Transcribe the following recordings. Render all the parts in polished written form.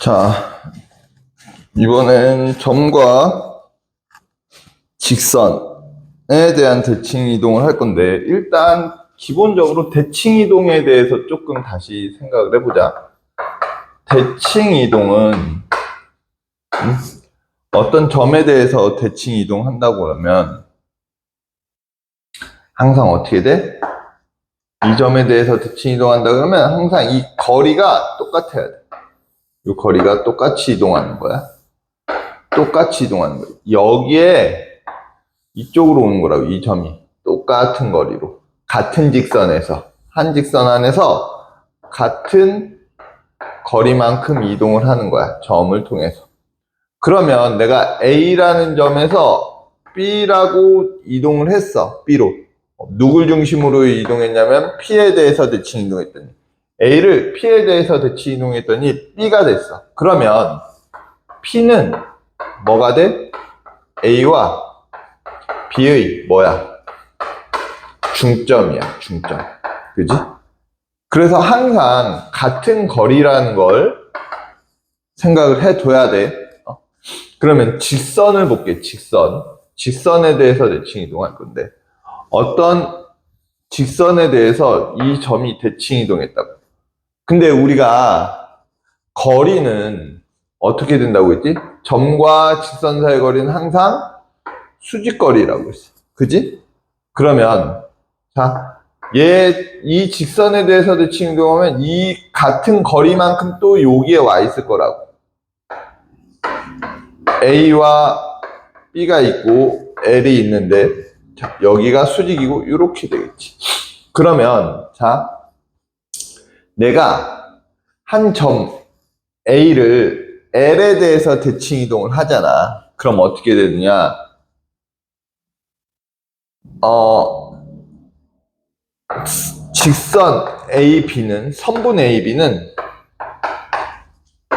자, 이번엔 점과 직선에 대한 대칭 이동을 할 건데, 일단 기본적으로 대칭 이동에 대해서 조금 다시 생각을 해보자. 대칭 이동은 어떤 점에 대해서 대칭 이동한다고 그러면 항상 어떻게 돼? 이 점에 대해서 대칭 이동한다 그러면 항상 이 거리가 똑같아야 돼. 이 거리가 똑같이 이동하는 거야. 똑같이 이동하는 거야. 여기에 이쪽으로 오는 거라고. 이 점이 똑같은 거리로 같은 직선에서 한 직선 안에서 같은 거리만큼 이동을 하는 거야. 점을 통해서. 그러면 내가 A라는 점에서 B라고 이동을 했어. B로. 누굴 중심으로 이동했냐면 P에 대해서 대칭 이동했더니 A를 P에 대해서 대칭 이동했더니 B가 됐어. 그러면 P는 뭐가 돼? A와 B의 뭐야? 중점이야, 중점. 그지? 그래서 항상 같은 거리라는 걸 생각을 해둬야 돼. 그러면 직선을 볼게, 직선. 직선에 대해서 대칭 이동할 건데, 어떤 직선에 대해서 이 점이 대칭 이동했다고. 근데 우리가 거리는 어떻게 된다고 했지? 점과 직선 사이의 거리는 항상 수직거리라고 했어. 그지? 그러면, 자, 이 직선에 대해서 대칭 이동하면 이 같은 거리만큼 또 여기에 와 있을 거라고. A와 B가 있고 L이 있는데, 자, 여기가 수직이고 이렇게 되겠지. 그러면, 자, 내가 한 점 A를 L에 대해서 대칭 이동을 하잖아. 그럼 어떻게 되느냐? 직선 AB는, 선분 AB는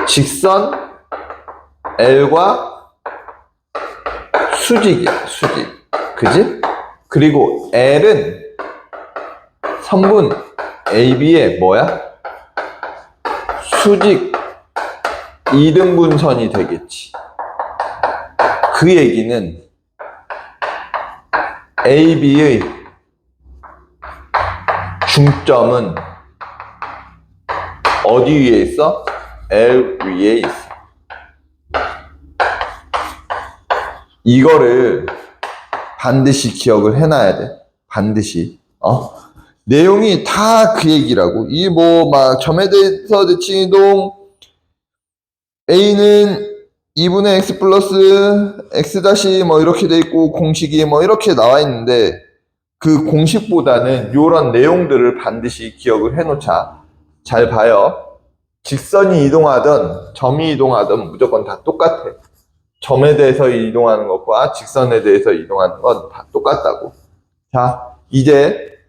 직선 L과 수직이야, 수직. 그지? 그리고 L은 선분 AB의 뭐야? 수직 2등분선이 되겠지. 그 얘기는 AB의 중점은 어디 위에 있어? L 위에 있어. 이거를 반드시 기억을 해놔야 돼. 반드시. 내용이 다 그 얘기라고. 이 막 점에 대해서 대칭 이동 A는 2분의 X 플러스 X 다시 이렇게 돼 있고 공식이 이렇게 나와 있는데 그 공식보다는 이런 내용들을 반드시 기억을 해놓자. 잘 봐요. 직선이 이동하든 점이 이동하든 무조건 다 똑같아. 점에 대해서 이동하는 것과 직선에 대해서 이동하는 건 다 똑같다고. 자, 이제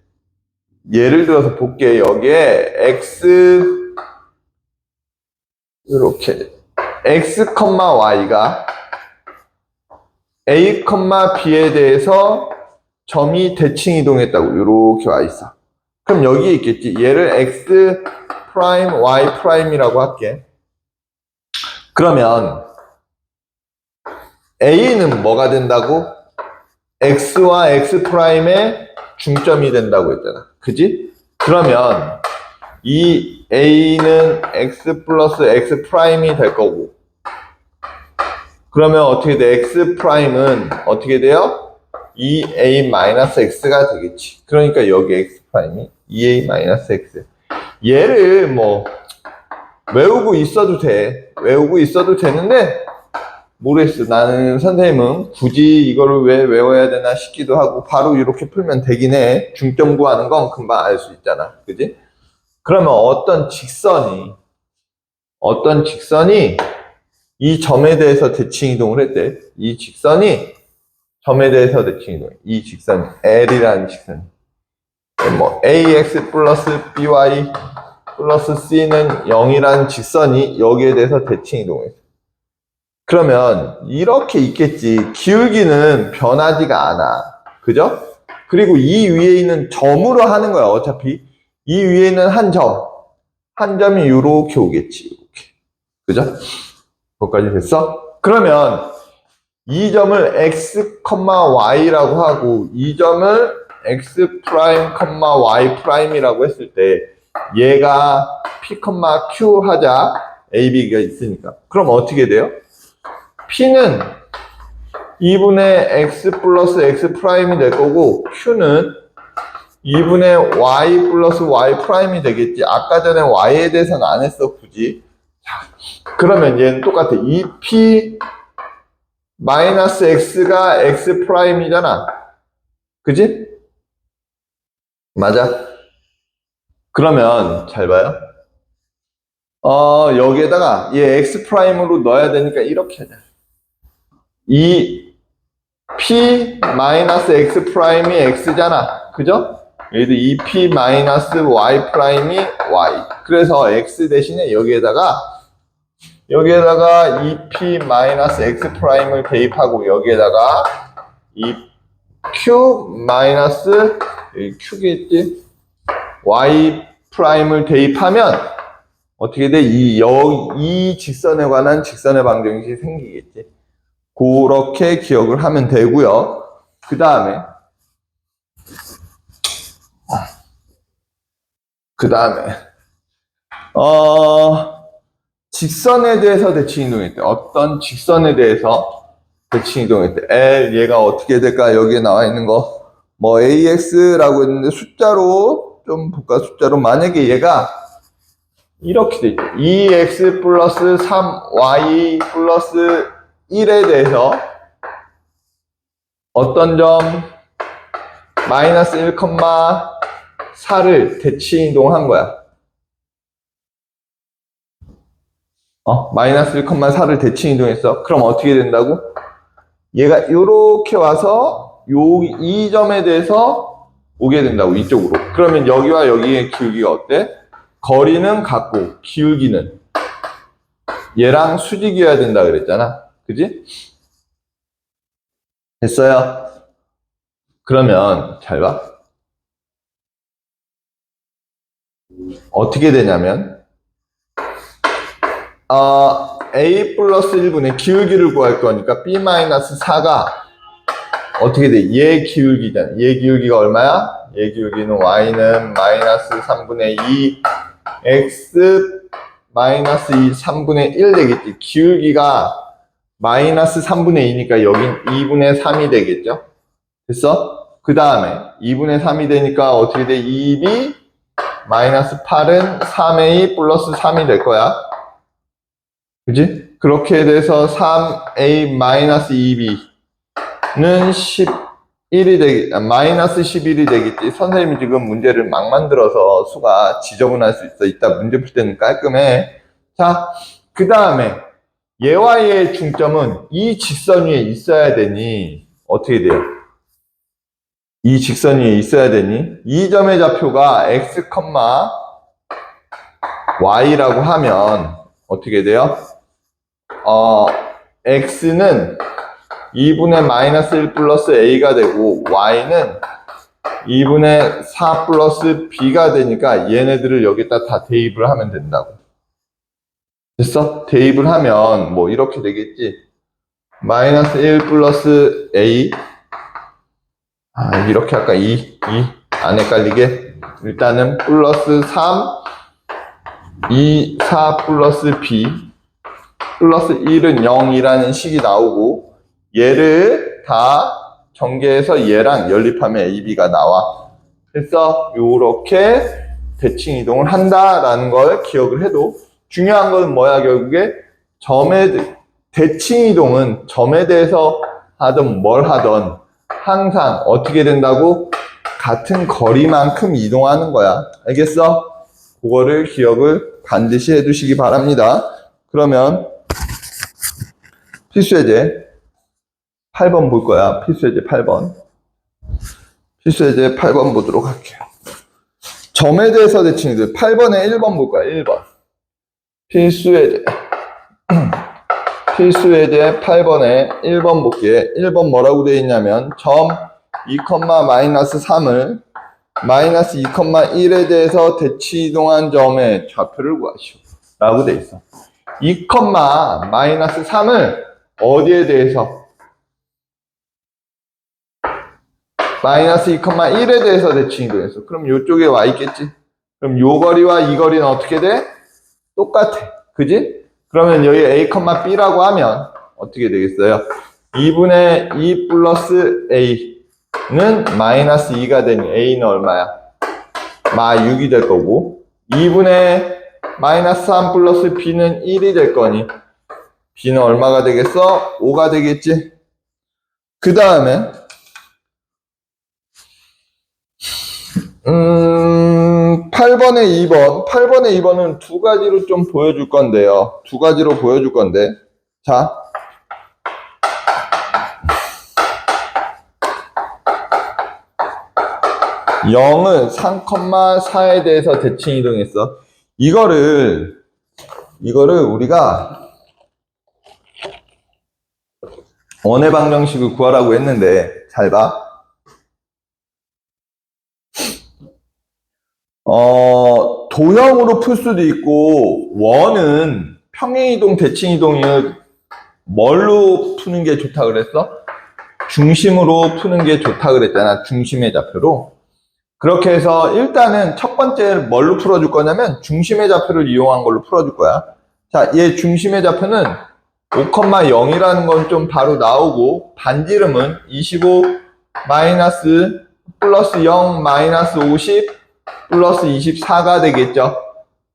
예를 들어서 볼게. 여기에 X 이렇게 X, Y가 A, B에 대해서 점이 대칭 이동했다고 이렇게 와 있어. 그럼 여기에 있겠지. 얘를 X 프라임, Y 프라임이라고 할게. 그러면 A는 뭐가 된다고? X와 X 프라임의 중점이 된다고 했잖아. 그지? 그러면 이 A는 X 플러스 X 프라임이 될 거고, 그러면 어떻게 돼? X 프라임은 어떻게 돼요? 2A-X가 되겠지. 그러니까 여기 X 프라임이 2A-X. 얘를 외우고 있어도 돼. 외우고 있어도 되는데, 모르겠어. 나는 선생님은 굳이 이거를 왜 외워야 되나 싶기도 하고, 바로 이렇게 풀면 되긴 해. 중점 구하는 건 금방 알 수 있잖아. 그지? 그러면 어떤 직선이 이 점에 대해서 대칭 이동을 했대. 이 직선이 점에 대해서 대칭 이동해. 이 직선이 L이라는 직선이. AX 플러스 BY 플러스 C는 0이라는 직선이 여기에 대해서 대칭 이동했어. 그러면 이렇게 있겠지. 기울기는 변하지가 않아. 그죠? 그리고 이 위에 있는 점으로 하는 거야. 어차피 이 위에 있는 한 점이 이렇게 오겠지. 이렇게. 그죠? 거기까지 됐어? 그러면 이 점을 x, y라고 하고 이 점을 x', y' 이라고 했을 때 얘가 p, q 하자. a, b가 있으니까. 그럼 어떻게 돼요? p는 2분의 x 플러스 x'이 될 거고 q는 2분의 y 플러스 y' 되겠지. 아까 전에 y에 대해서는 안 했어, 굳이. 자, 그러면 얘는 똑같아. 2p 마이너스 x가 x'이잖아. 그지? 맞아. 그러면 잘 봐요. 여기에다가 얘 x'으로 넣어야 되니까 이렇게 하자. 이 p 마이너스 x'이 x잖아. 그죠? 여기도 2p 마이너스 y'이 y. 그래서 x 대신에 여기에다가 2p 마이너스 x'을 대입하고 여기에다가 이 q 마이너스 q겠지? y'을 대입하면 어떻게 돼? 이 직선에 관한 직선의 방정식이 생기겠지. 그렇게 기억을 하면 되고요. 그 다음에 직선에 대해서 대칭 이동했대. 어떤 직선에 대해서 대칭 이동했대. L 얘가 어떻게 될까? 여기에 나와 있는 거 뭐 AX라고 했는데 숫자로 좀 볼까? 숫자로 만약에 얘가 이렇게 돼 있대. 2x 플러스 3y 플러스 1에 대해서 어떤 점 마이너스 1,4를 대칭 이동한 거야. 마이너스 1,4를 대칭 이동했어. 그럼 어떻게 된다고? 얘가 이렇게 와서 이 점에 대해서 오게 된다고, 이쪽으로. 그러면 여기와 여기의 기울기가 어때? 거리는 같고 기울기는 얘랑 수직이어야 된다 그랬잖아. 그지? 됐어요? 그러면 잘 봐. 어떻게 되냐면 a 플러스 1분의 기울기를 구할 거니까 b 마이너스 4가 어떻게 돼? 얘 기울기잖아. 얘 기울기가 얼마야? 얘 기울기는 y는 마이너스 3분의 2 x 마이너스 2 3분의 1 되겠지. 기울기가 마이너스 3분의 2니까 여긴 2분의 3이 되겠죠. 됐어? 그 다음에 2분의 3이 되니까 어떻게 돼? 2b 마이너스 8은 3a 플러스 3이 될 거야. 그지? 그렇게 돼서 3a 마이너스 2b는 11이 마이너스 11이 되겠지. 선생님이 지금 문제를 막 만들어서 수가 지저분할 수 있어. 이따 문제 풀 때는 깔끔해. 자, 그 다음에 얘와 얘의 중점은 이 직선 위에 있어야 되니 어떻게 돼요? 이 직선 위에 있어야 되니 이 점의 좌표가 x, y라고 하면 어떻게 돼요? x는 2분의 마이너스 1 플러스 a가 되고 y는 2분의 4 플러스 b가 되니까 얘네들을 여기다 다 대입을 하면 된다고. 됐어? 대입을 하면 뭐 이렇게 되겠지. 마이너스 1 플러스 a 이렇게 할까? 2 안 헷갈리게 일단은 플러스 3 2 4 플러스 b 플러스 1은 0이라는 식이 나오고 얘를 다 전개해서 얘랑 연립하면 AB가 나와. 그래서 요렇게 대칭 이동을 한다라는 걸 기억을 해도 중요한 건 뭐야? 결국에 대칭 이동은 점에 대해서 하든 뭘 하든 항상 어떻게 된다고? 같은 거리만큼 이동하는 거야. 알겠어? 그거를 기억을 반드시 해두시기 바랍니다. 그러면 필수예제 8번 볼 거야. 필수예제 8번. 필수예제 8번 보도록 할게요. 점에 대해서 대칭들 8번에 1번 볼 거야. 1번. 필수예제. 필수예제 8번에 1번 볼게. 1번 뭐라고 되어 있냐면 점 2, 마이너스 3을 마이너스 2,1에 대해서 대치 이동한 점의 좌표를 구하시오. 라고 되어 있어. 2, 마이너스 3을 어디에 대해서? 마이너스 2, 1에 대해서 대칭 이동했어. 그럼 이쪽에 와 있겠지? 그럼 요 거리와 이 거리는 어떻게 돼? 똑같아. 그지? 그러면 여기 a, b라고 하면 어떻게 되겠어요? 2분의 2 플러스 a는 마이너스 2가 되니 a는 얼마야? 마 6이 될 거고 2분의 마이너스 3 플러스 b는 1이 될 거니 b는 얼마가 되겠어? 5가 되겠지? 그 다음에 8번에 2번. 8번에 2번은 두 가지로 좀 보여줄 건데요. 두 가지로 보여줄 건데. 자. (0은) 3,4에 대해서 대칭 이동했어. 이거를 우리가 원의 방정식을 구하라고 했는데, 잘 봐. 도형으로 풀 수도 있고, 원은 평행이동, 대칭이동을 뭘로 푸는 게 좋다 그랬어? 중심으로 푸는 게 좋다 그랬잖아. 중심의 좌표로. 그렇게 해서 일단은 첫 번째 뭘로 풀어줄 거냐면 중심의 좌표를 이용한 걸로 풀어줄 거야. 자, 얘 중심의 좌표는 5,0이라는 건 좀 바로 나오고, 반지름은 25 마이너스 플러스 0 마이너스 50 플러스 24가 되겠죠.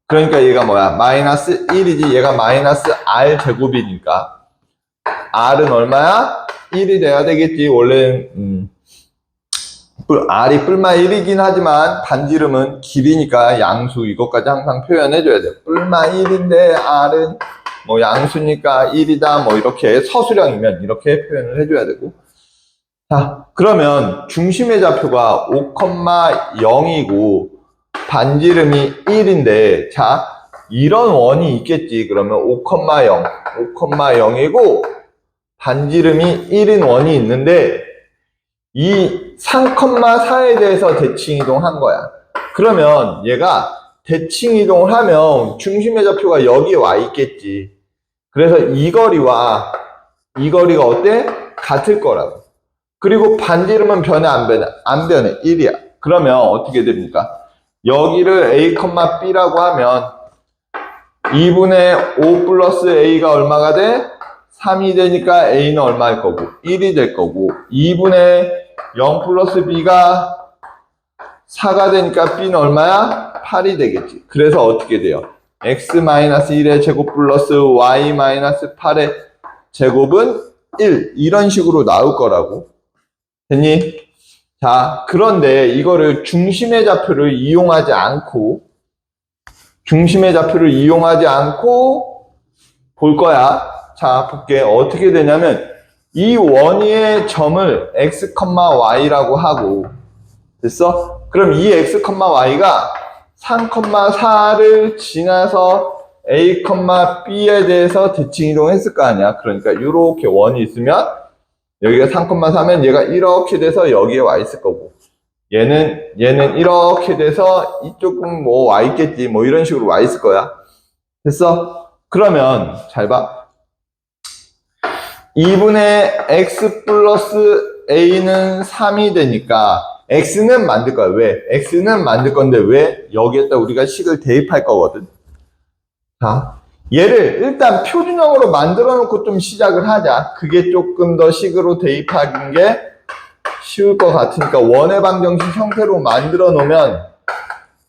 그러니까 얘가 뭐야? 마이너스 1이지. 얘가 마이너스 r 제곱이니까 r은 얼마야? 1이 돼야 되겠지. 원래는 r이 뿔마 1이긴 하지만 반지름은 길이니까 양수 이것까지 항상 표현해줘야 돼. 뿔마 1인데 r은 뭐 양수니까 1이다 뭐 이렇게 서술형이면 이렇게 표현을 해줘야 되고. 자, 그러면 중심의 좌표가 5,0이고 반지름이 1인데 자, 이런 원이 있겠지. 그러면 5,0 5,0이고 반지름이 1인 원이 있는데 이 3,4에 대해서 대칭 이동한 거야. 그러면 얘가 대칭 이동을 하면 중심의 좌표가 여기에 와 있겠지. 그래서 이 거리와 이 거리가 어때? 같을 거라고. 그리고 반지름은 변해 안 변해? 안 변해. 1이야. 그러면 어떻게 됩니까? 여기를 a, b라고 하면 2분의 5 플러스 a가 얼마가 돼? 3이 되니까 a는 얼마일 거고 1이 될 거고 2분의 0 플러스 b가 4가 되니까 b는 얼마야? 8이 되겠지. 그래서 어떻게 돼요? x-1의 제곱 플러스 y-8의 제곱은 1 이런 식으로 나올 거라고. 됐니? 자, 그런데 이거를 중심의 좌표를 이용하지 않고 볼 거야. 자, 볼게. 어떻게 되냐면 이 원위의 점을 x, y라고 하고 됐어? 그럼 이 x, y가 3,4를 지나서 a, b에 대해서 대칭 이동했을 거 아니야. 그러니까 이렇게 원이 있으면 여기가 3,4면 얘가 이렇게 돼서 여기에 와 있을 거고 얘는 이렇게 돼서 이쪽은 뭐 와 있겠지. 뭐 이런 식으로 와 있을 거야. 됐어? 그러면 잘 봐. 2분의 x 플러스 a는 3이 되니까 x는 만들 거야. 왜? x는 만들 건데 왜? 여기에다 우리가 식을 대입할 거거든. 자, 얘를 일단 표준형으로 만들어 놓고 좀 시작을 하자. 그게 조금 더 식으로 대입하는 게 쉬울 것 같으니까 원의 방정식 형태로 만들어 놓으면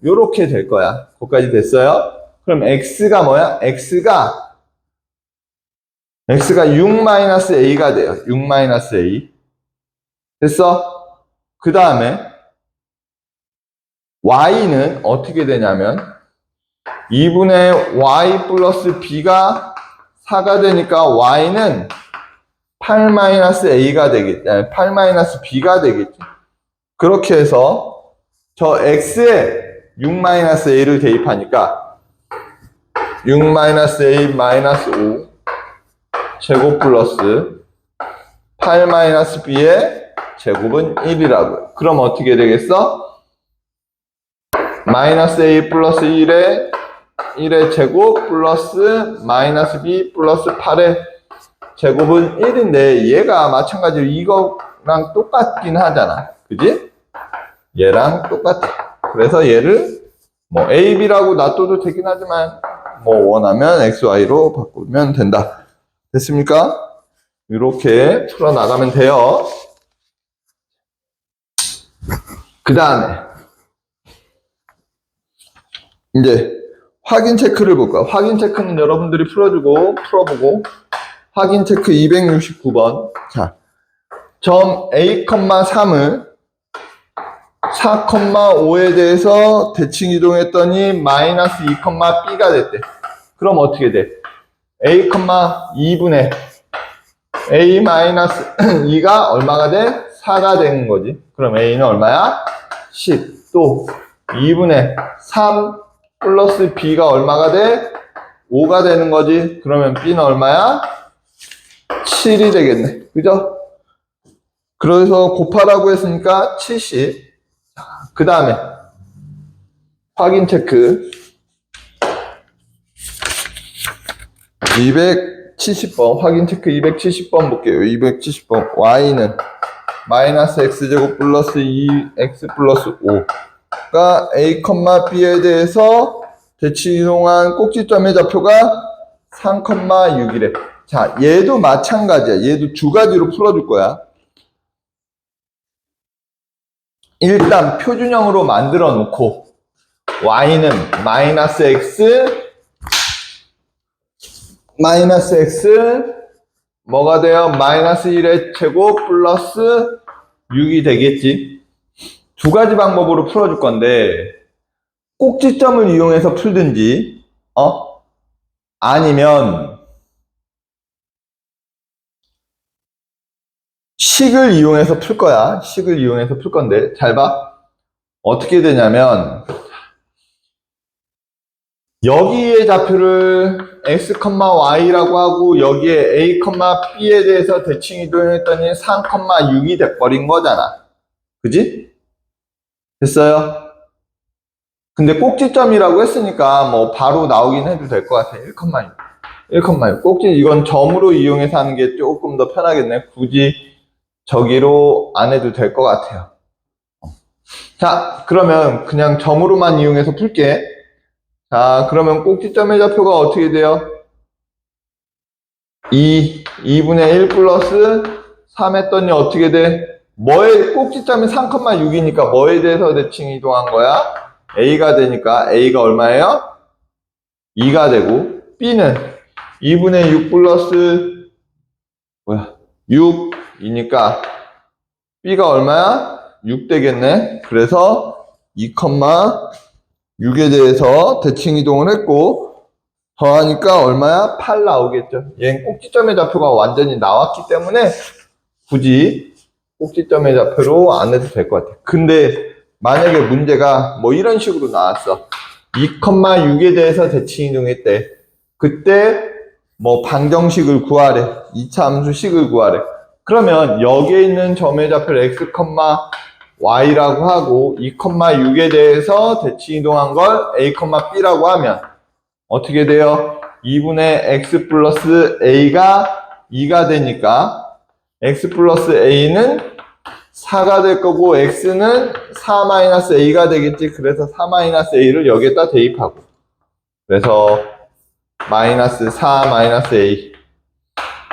요렇게 될 거야. 거기까지 됐어요? 그럼 x가 뭐야? x가 6-a가 돼요. 6-a. 됐어? 그 다음에 y는 어떻게 되냐면 2분의 y 플러스 b가 4가 되니까 y는 8-a가 되겠지. 8-b가 되겠지. 그렇게 해서 저 x에 6-a를 대입하니까 6-a-5 제곱 플러스 8-b의 제곱은 1이라고요. 그럼 어떻게 되겠어? -a 플러스 1에 1의 제곱 플러스 마이너스 b 플러스 8의 제곱은 1인데 얘가 마찬가지로 이거랑 똑같긴 하잖아. 그지? 얘랑 똑같아. 그래서 얘를 뭐 a, b라고 놔둬도 되긴 하지만 뭐 원하면 x, y로 바꾸면 된다. 됐습니까? 이렇게 풀어나가면 돼요. 그 다음에 이제 확인 체크를 볼까? 확인 체크는 여러분들이 풀어보고 확인 체크 269번. 자, 점 a, 3을 4,5에 대해서 대칭 이동했더니 마이너스 2,b가 됐대. 그럼 어떻게 돼? a, 2분의 a 마이너스 2가 얼마가 돼? 4가 되는 거지. 그럼 a는 얼마야? 10. 또 2분의 3 플러스 b가 얼마가 돼? 5가 되는 거지. 그러면 b는 얼마야? 7이 되겠네. 그죠? 그래서 곱하라고 했으니까 70. 그 다음에 확인 체크 270번 확인 체크 270번 볼게요. 270번 y는 마이너스 x제곱 플러스 2x 플러스 5가 a, b에 대해서 대칭 이동한 꼭지점의 좌표가 3,6이래. 자, 얘도 마찬가지야. 얘도 두 가지로 풀어줄 거야. 일단 표준형으로 만들어 놓고 y는 마이너스 x 뭐가 돼요? 마이너스 1의 제곱 플러스 6이 되겠지. 두 가지 방법으로 풀어줄 건데 꼭지점을 이용해서 풀든지 아니면 식을 이용해서 풀 거야. 식을 이용해서 풀 건데 잘 봐. 어떻게 되냐면 여기에 좌표를 x, y라고 하고 여기에 a, b에 대해서 대칭 이동했더니 3,6이 돼버린 거잖아. 그지? 됐어요? 근데 꼭지점이라고 했으니까 뭐 바로 나오긴 해도 될 것 같아. 1,6. 1,6. 꼭지 이건 점으로 이용해서 하는 게 조금 더 편하겠네. 굳이 저기로 안 해도 될 것 같아요. 자, 그러면 그냥 점으로만 이용해서 풀게. 자, 그러면 꼭지점의 좌표가 어떻게 돼요? 2분의 1 플러스 3 했더니 어떻게 돼? 꼭지점이 3,6이니까 뭐에 대해서 대칭 이동한 거야? a가 되니까 a가 얼마예요? 2가 되고 b는 2분의 6 플러스 6이니까 b가 얼마야? 6 되겠네. 그래서 2,6에 대해서 대칭 이동을 했고 더하니까 얼마야? 8 나오겠죠. 얘는 꼭지점의 좌표가 완전히 나왔기 때문에 굳이 꼭지점의 좌표로 안 해도 될 것 같아. 근데 만약에 문제가 뭐 이런 식으로 나왔어. 2,6에 대해서 대칭 이동했대. 그때 뭐 방정식을 구하래. 2차 함수식을 구하래. 그러면 여기에 있는 점의 좌표를 x, y라고 하고 2,6에 대해서 대칭 이동한 걸 a, b라고 하면 어떻게 돼요? 2분의 x 플러스 a가 2가 되니까 x 플러스 a는 4가 될 거고 x는 4 마이너스 a가 되겠지. 그래서 4 마이너스 a를 여기에다 대입하고 그래서 마이너스 4 마이너스 a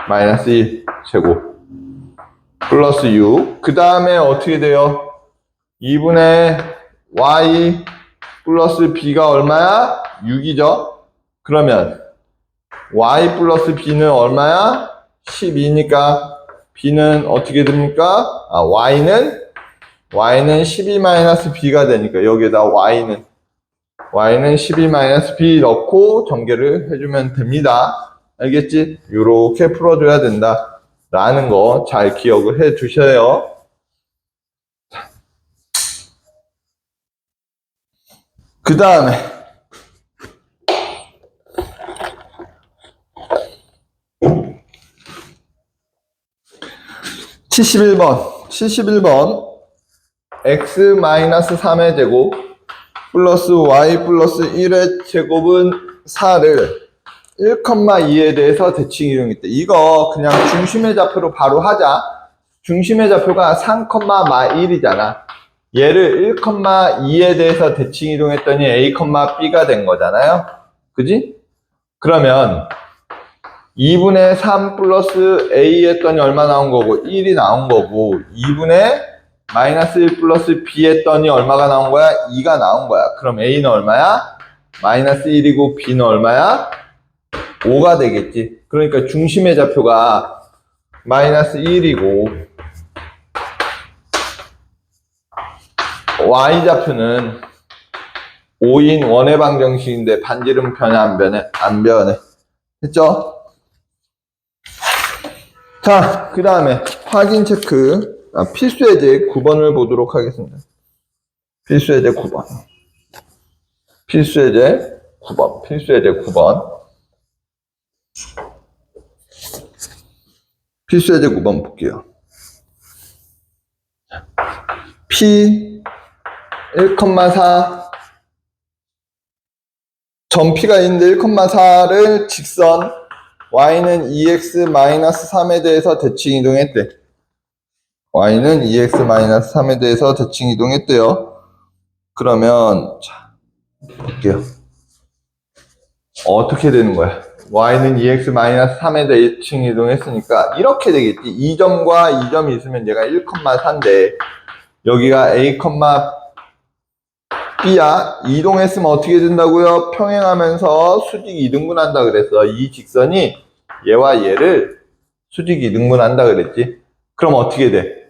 마이너스 1 제곱 플러스 6. 그 다음에 어떻게 돼요? 2분의 y 플러스 b가 얼마야? 6이죠. 그러면 y 플러스 b는 얼마야? 12니까 b는 어떻게 됩니까? y는 12 마이너스 b가 되니까 여기에다 y는 12 마이너스 b 넣고 전개를 해주면 됩니다. 알겠지? 이렇게 풀어줘야 된다 라는 거 잘 기억을 해 주셔요. 그 다음에 71번 x-3의 제곱 플러스 y 플러스 1의 제곱은 4를 1,2에 대해서 대칭 이동했대. 이거 그냥 중심의 좌표로 바로 하자. 중심의 좌표가 3,1이잖아. 얘를 1,2에 대해서 대칭 이동했더니 a, b가 된 거잖아요. 그지? 그러면 2분의 3 플러스 a 했더니 얼마 나온 거고 1이 나온 거고 2분의 마이너스 1 플러스 b 했더니 얼마가 나온 거야? 2가 나온 거야. 그럼 a는 얼마야? 마이너스 1이고 b는 얼마야? 5가 되겠지. 그러니까 중심의 좌표가 마이너스 1이고 y좌표는 5인 원의 방정식인데 반지름 변해 안 변해? 안 변해. 됐죠? 자, 그 다음에 확인 체크. 필수 예제 9번을 보도록 하겠습니다. 필수 예제 9번. 필수 예제 9번. 필수 예제 9번. 필수 예제 9번 볼게요. P 1,4 점 P가 있는데 1,4를 직선 y는 2x-3에 대해서 대칭 이동했대. y는 2x-3에 대해서 대칭 이동했대요. 그러면 자, 볼게요. 어떻게 되는 거야? y는 2x-3에 대칭 이동했으니까 이렇게 되겠지. 2점과 2점이 있으면 얘가 1,4인데 여기가 a, b야. 이동했으면 어떻게 된다고요? 평행하면서 수직 이등분한다 그랬어. 이 직선이 얘와 얘를 수직 이등분한다 그랬지. 그럼 어떻게 돼?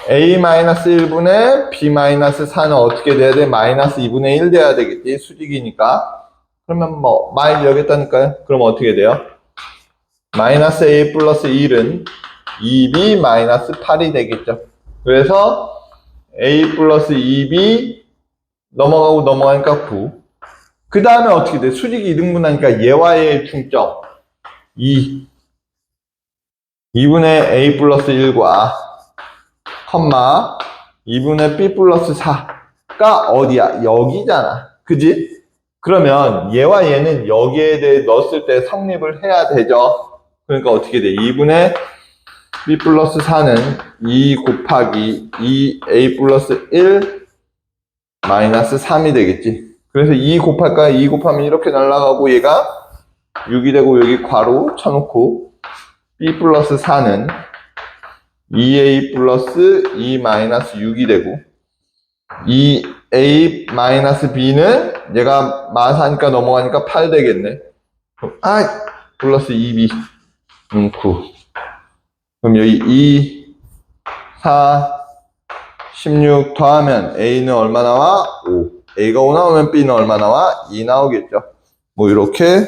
a-1분의 b-4는 어떻게 돼야 돼? 마이너스 2분의 1 돼야 되겠지. 수직이니까. 그러면 뭐 마일 여겠다니까요. 그럼 어떻게 돼요? 마이너스 a 플러스 1은 2b 마이너스 8이 되겠죠. 그래서 a 플러스 2b 넘어가고 넘어가니까 9. 그 다음에 어떻게 돼? 수직이 이등분하니까 얘와 얘의 중점 2. 2분의 a 플러스 1과 컴마 2분의 b 플러스 4가 어디야? 여기잖아. 그지? 그러면 얘와 얘는 여기에 대해 넣었을 때 성립을 해야 되죠. 그러니까 어떻게 돼? 2분의 b 플러스 4는 2 곱하기 2a 플러스 1 마이너스 3이 되겠지. 그래서 2 곱할까요? 2 곱하면 이렇게 날아가고 얘가 6이 되고 여기 괄호 쳐놓고 b 플러스 4는 2a 플러스 2 마이너스 6이 되고 2a 마이너스 b는 얘가 마사니까 넘어가니까 8 되겠네. 플러스 2b 9. 그럼 여기 2, 4, 16 더하면 a는 얼마 나와? 5. a가 5 나오면 b는 얼마 나와? 2 나오겠죠. 뭐 이렇게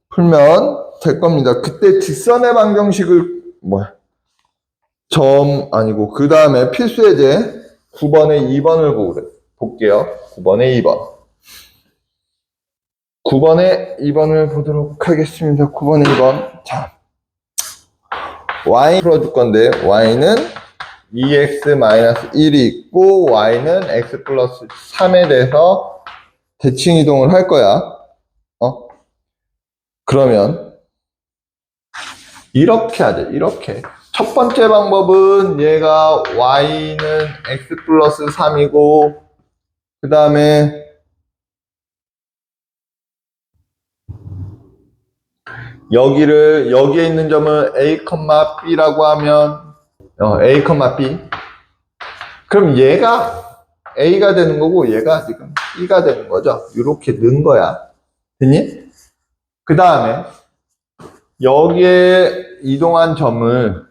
풀면 될 겁니다. 그때 직선의 방정식을 점 아니고 그 다음에 필수 예제 9번에 2번을 볼게요. 9번에 2번. 9번에 2번을 보도록 하겠습니다. 9번에 2번. 자, y 풀어줄 건데 y는 2x-1이 있고 y는 x 플러스 3에 대해서 대칭 이동을 할 거야. 그러면 이렇게 하자. 이렇게. 첫 번째 방법은 얘가 y는 x 플러스 3이고 그 다음에 여기에 있는 점은 a, b라고 하면 a, b. 그럼 얘가 a가 되는 거고 얘가 지금 b가 되는 거죠. 이렇게 넣은 거야. 됐니? 그 다음에 여기에 이동한 점을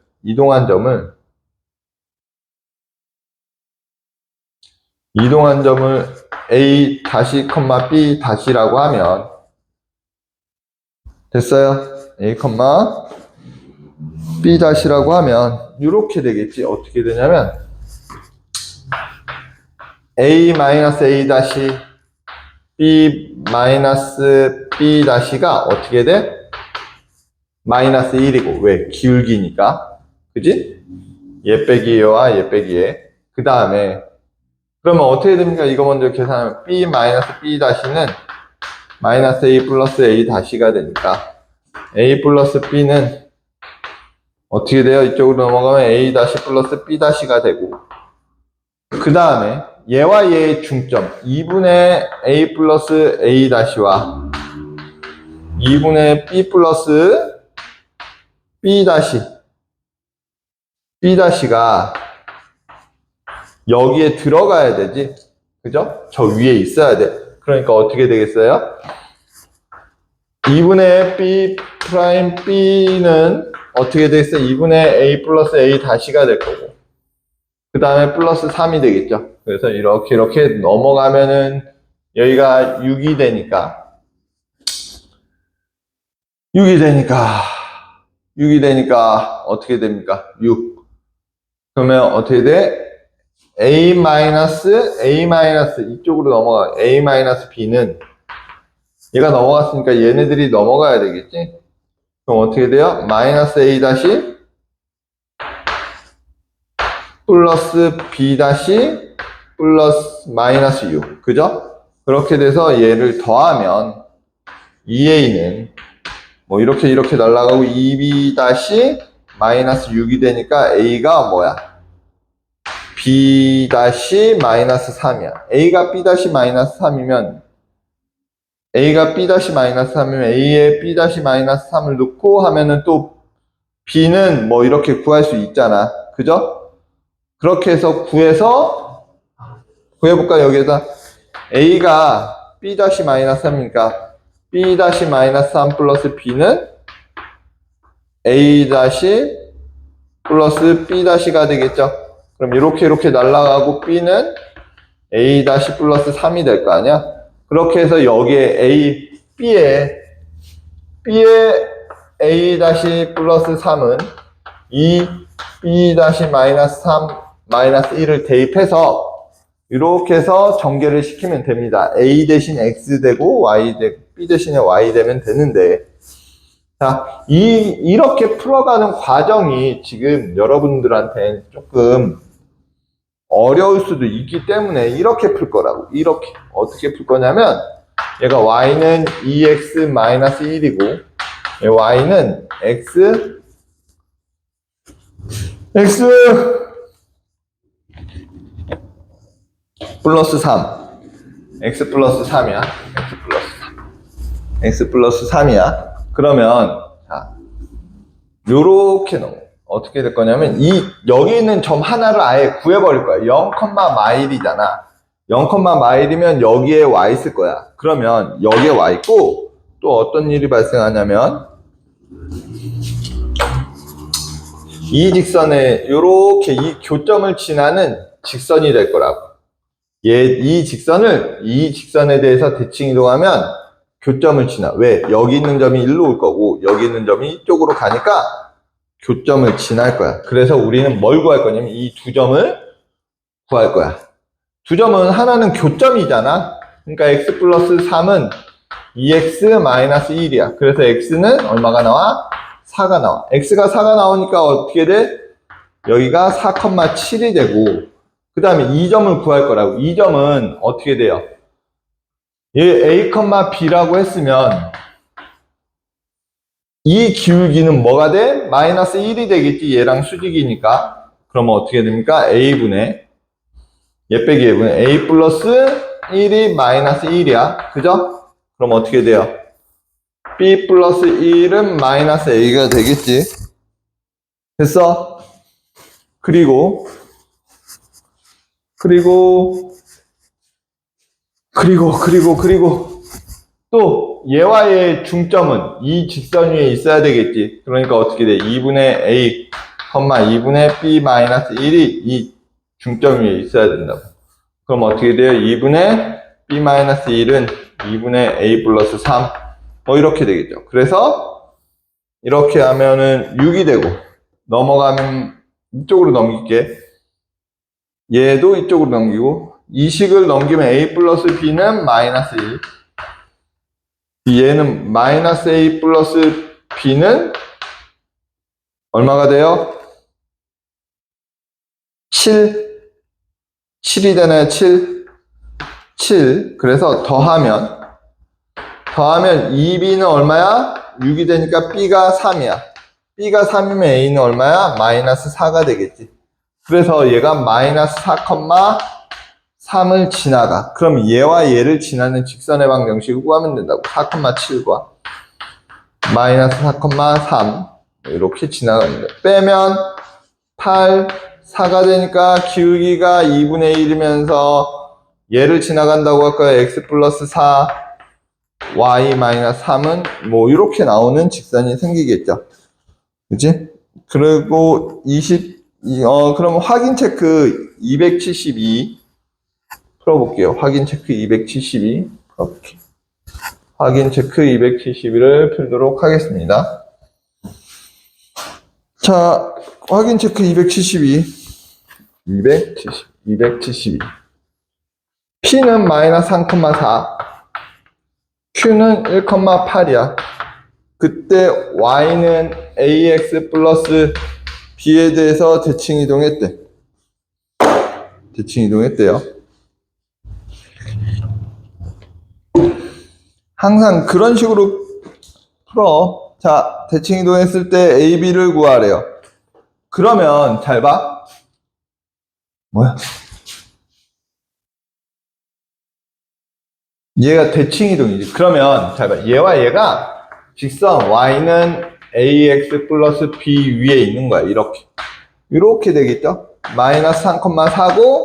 a 다시 b 다시라고 하면 됐어요? a b 다시라고 하면 이렇게 되겠지. 어떻게 되냐면 a a 다시 b b 다시가 어떻게 돼? 마이너스 1이고 왜? 기울기니까. 그지? 얘 빼기 얘와 얘 빼기 얘. 그 다음에 그러면 어떻게 됩니까? 이거 먼저 계산하면 b 마이너스 b 다시는 마이너스 a 플러스 a 다시가 되니까 a 플러스 b는 어떻게 돼요? 이쪽으로 넘어가면 a 다시 플러스 b 다시가 되고, 그 다음에 얘와 얘의 중점 2분의 a 플러스 a 다시와 2분의 b 플러스 b 다시 b 다시가 여기에 들어가야 되지, 그죠? 저 위에 있어야 돼. 그러니까 어떻게 되겠어요? 2분의 b 프라임 b는 어떻게 되겠어요? 2분의 a 플러스 a 다시가 될 거고, 그 다음에 플러스 3이 되겠죠. 그래서 이렇게 넘어가면은 여기가 6이 되니까 6이 되니까 어떻게 됩니까? 6. 그러면 어떻게 돼? a 이쪽으로 넘어가. a b는 얘가 넘어갔으니까 얘네들이 넘어가야 되겠지? 그럼 어떻게 돼요? 마이너스 a 다시 플러스 b 다시 플러스 마이너스 6. 그죠? 그렇게 돼서 얘를 더하면 2a는 뭐 이렇게 날아가고 2b 다시 마이너스 6이 되니까 a가 뭐야? b 다시 마이너스 3이야. a가 b 다시 마이너스 3이면 a가 b 다시 마이너스 3이면 a에 b 다시 마이너스 3을 넣고 하면은 또 b는 뭐 이렇게 구할 수 있잖아. 그죠? 그렇게 해서 구해볼까? 여기에다 a가 b 다시 마이너스 3이니까 b 다시 마이너스 3 플러스 b는 a 다시 플러스 b 다시가 되겠죠. 그럼 이렇게 날아가고 b는 a 다시 플러스 3이 될 거 아니야. 그렇게 해서 여기에 b에 a 다시 플러스 3은 2 b 다시 마이너스 3 마이너스 1을 대입해서 이렇게 해서 전개를 시키면 됩니다. a 대신 x 되고 b 대신에 y 되면 되는데, 자, 이렇게 풀어가는 과정이 지금 여러분들한테 조금 어려울 수도 있기 때문에 이렇게 풀 거라고. 이렇게 어떻게 풀 거냐면, 얘가 y는 2x-1이고 y는 x 플러스 3, x 플러스 3이야. x 플러스 3이야. 그러면 자, 요렇게 넘어. 어떻게 될 거냐면 여기 있는 점 하나를 아예 구해버릴 거야. 0, 마일이잖아. 0, 마일이면 여기에 y 있을 거야. 그러면 여기에 y 있고, 또 어떤 일이 발생하냐면 이 직선에 요렇게 이 교점을 지나는 직선이 될 거라고. 이 직선에 대해서 대칭 이동하면 교점을 지나. 왜? 여기 있는 점이 일로 올 거고 여기 있는 점이 이쪽으로 가니까 교점을 지날 거야. 그래서 우리는 뭘 구할 거냐면 이 두 점을 구할 거야. 두 점은 하나는 교점이잖아. 그러니까 x 플러스 3은 2x-1이야. 그래서 x는 얼마가 나와? 4가 나와. x가 4가 나오니까 어떻게 돼? 여기가 4,7이 되고, 그 다음에 이 점을 구할 거라고. 이 점은 어떻게 돼요? 얘 a, b라고 했으면 이 기울기는 뭐가 돼? 마이너스 1이 되겠지. 얘랑 수직이니까. 그러면 어떻게 됩니까? a분의 얘 빼기 a분의 a 플러스 1이 마이너스 1이야. 그죠? 그럼 어떻게 돼요? b 플러스 1은 마이너스 a가 되겠지. 됐어? 그리고 또 얘와 얘의 중점은 이 직선 위에 있어야 되겠지. 그러니까 어떻게 돼? 2분의 a, 2분의 b 마이너스 1이 이 중점 위에 있어야 된다고. 그럼 어떻게 돼요? 2분의 b 마이너스 1은 2분의 a 플러스 3. 뭐 이렇게 되겠죠. 그래서 이렇게 하면은 6이 되고, 넘어가면 이쪽으로 넘길게. 얘도 이쪽으로 넘기고, 이 식을 넘기면 a 플러스 b는 마이너스 1. 얘는 마이너스 a 플러스 b는 얼마가 돼요? 7. 7이 되나요? 7. 7. 그래서 더하면 2b는 얼마야? 6이 되니까 b가 3이야. b가 3이면 a는 얼마야? 마이너스 4가 되겠지. 그래서 얘가 마이너스 4,3을 지나가. 그럼 얘와 얘를 지나는 직선의 방정식을 구하면 된다고. 4,7과 마이너스 4,3 이렇게 지나갑니다. 빼면 8, 4가 되니까 기울기가 2분의 1이면서 얘를 지나간다고 할까요? x 플러스 4 y 마이너스 3은 뭐 이렇게 나오는 직선이 생기겠죠. 그치? 그리고 그럼 확인 체크 272 풀어볼게요. 확인 체크 272 풀어볼게요. 확인 체크 272를 풀도록 하겠습니다. 자, 확인 체크 272 P는 마이너스 3,4 Q는 1,8이야. 그때 Y는 AX 플러스 B에 대해서 대칭 이동했대. 대칭 이동했대요. 항상 그런 식으로 풀어. 자, 대칭 이동했을 때 AB를 구하래요. 그러면 잘 봐. 뭐야? 얘가 대칭 이동이지. 그러면 잘 봐. 얘와 얘가 직선 Y는 AX 플러스 B 위에 있는 거야. 이렇게 되겠죠? 마이너스 3,4고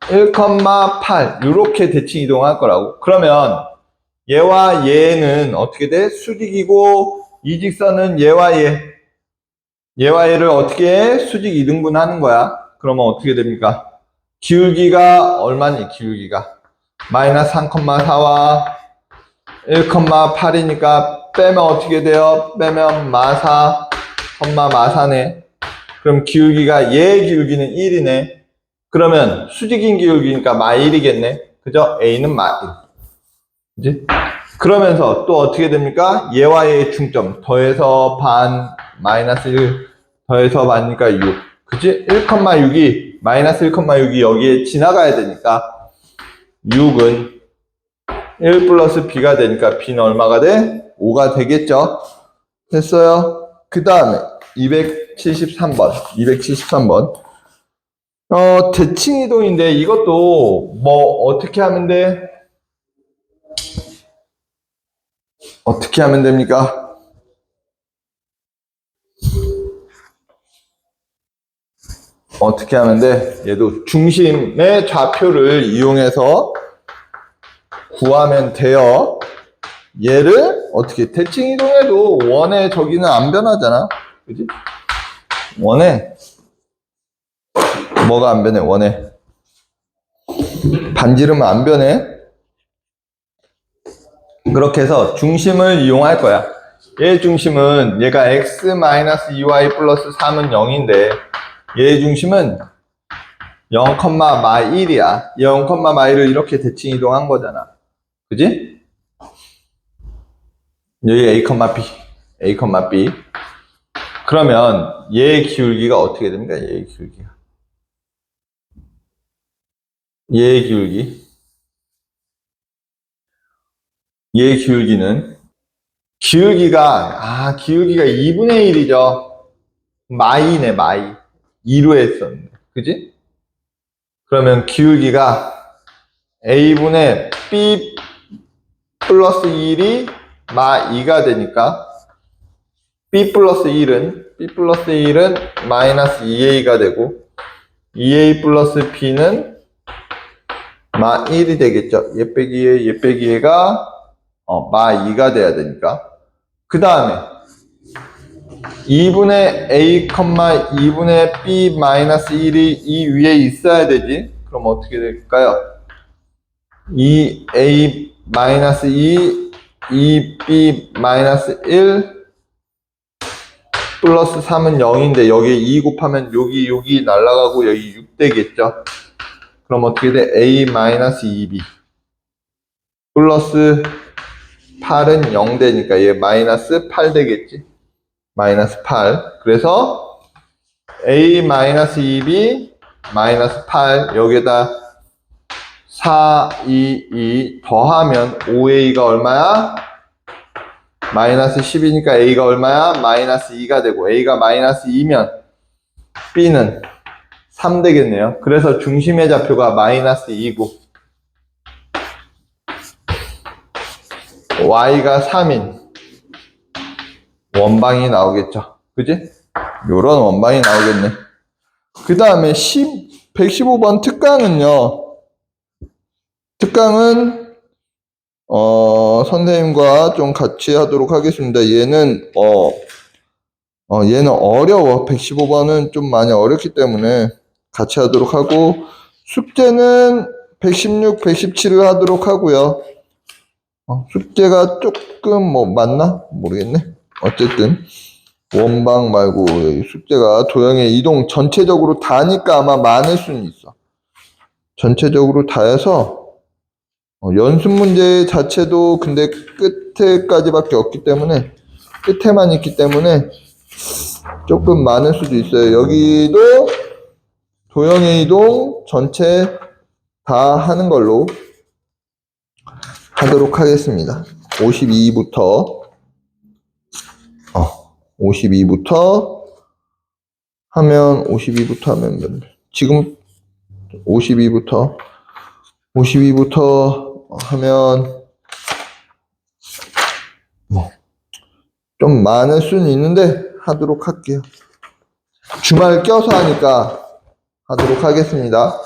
1,8 이렇게 대칭 이동할 거라고. 그러면 얘와 얘는 어떻게 돼? 수직이고 이 직선은 얘와 얘를 어떻게 해? 수직 이등분 하는 거야. 그러면 어떻게 됩니까? 기울기가 얼마니? 기울기가 마이너스 3,4와 1,8이니까 빼면 어떻게 돼요? 빼면 마사, 마사네. 그럼 기울기가 얘 기울기는 1이네. 그러면 수직인 기울기니까 마1이겠네. 그죠? A는 마1. 그지? 그러면서 또 어떻게 됩니까? 얘와 얘의 중점 더해서 반 마이너스 1 더해서 반이니까 6. 그지? 1,6이 마이너스 1,6이 여기에 지나가야 되니까 6은 1 플러스 b가 되니까 b는 얼마가 돼? 5가 되겠죠? 됐어요? 그 다음에 273번 대칭 이동인데 이것도 뭐 어떻게 하면 돼? 어떻게 하면 됩니까? 어떻게 하면 돼? 얘도 중심의 좌표를 이용해서 구하면 돼요. 얘를 어떻게 대칭 이동해도 원의 저기는 안 변하잖아. 그지? 원에 뭐가 안 변해? 원에 반지름은 안 변해. 그렇게 해서 중심을 이용할 거야. 얘의 중심은 얘가 x-2y 플러스 3은 0인데 얘의 중심은 0,1이야. 0,1을 이렇게 대칭 이동한 거잖아. 그지? 여기 A, B. 그러면 얘의 기울기가 어떻게 됩니까? 얘의 기울기가. 얘의 기울기는 기울기가 2분의 1이죠. 마이네, 마이. 2로 했었는데. 그지? 그러면 기울기가 A분의 B 플러스 1이 마 2가 되니까 B 플러스 1은 마이너스 2A가 되고 2A 플러스 B는 마 1이 되겠죠. 얘 빼기 얘가 마 2가 돼야 되니까. 그 다음에 2분의 A, 2분의 B 마이너스 1이 이 위에 있어야 되지. 그럼 어떻게 될까요? 2A 마이너스 2, 2B 마이너스 1 플러스 3은 0인데 여기에 2 곱하면 여기 날아가고 여기 6 되겠죠. 그럼 어떻게 돼? A 마이너스 2B 플러스 8은 0 되니까 얘 마이너스 8 되겠지. 마이너스 8. 그래서 A 마이너스 2B 마이너스 8 여기에다 4, 2 더하면 5a가 얼마야? 마이너스 10이니까 a가 얼마야? 마이너스 2가 되고 a가 마이너스 2면 b는 3 되겠네요. 그래서 중심의 좌표가 마이너스 2고 y가 3인 원방이 나오겠죠. 그지? 요런 원방이 나오겠네. 그 다음에 115번 특강은요. 특강은 선생님과 좀 같이 하도록 하겠습니다. 얘는 얘는 어려워. 115번은 좀 많이 어렵기 때문에 같이 하도록 하고, 숙제는 116, 117을 하도록 하고요. 숙제가 조금 맞나? 모르겠네. 어쨌든 원방 말고 숙제가 도형의 이동 전체적으로 다니까 아마 많을 수는 있어. 전체적으로 다 해서 연습 문제 자체도 근데 끝에까지밖에 없기 때문에 끝에만 있기 때문에 조금 많을 수도 있어요. 여기도 도형의 이동 전체 다 하는 걸로 하도록 하겠습니다. 52부터 하면 52부터 하면 지금 52부터 하면 좀 많을 수는 있는데 하도록 할게요. 주말 껴서 하니까 하도록 하겠습니다.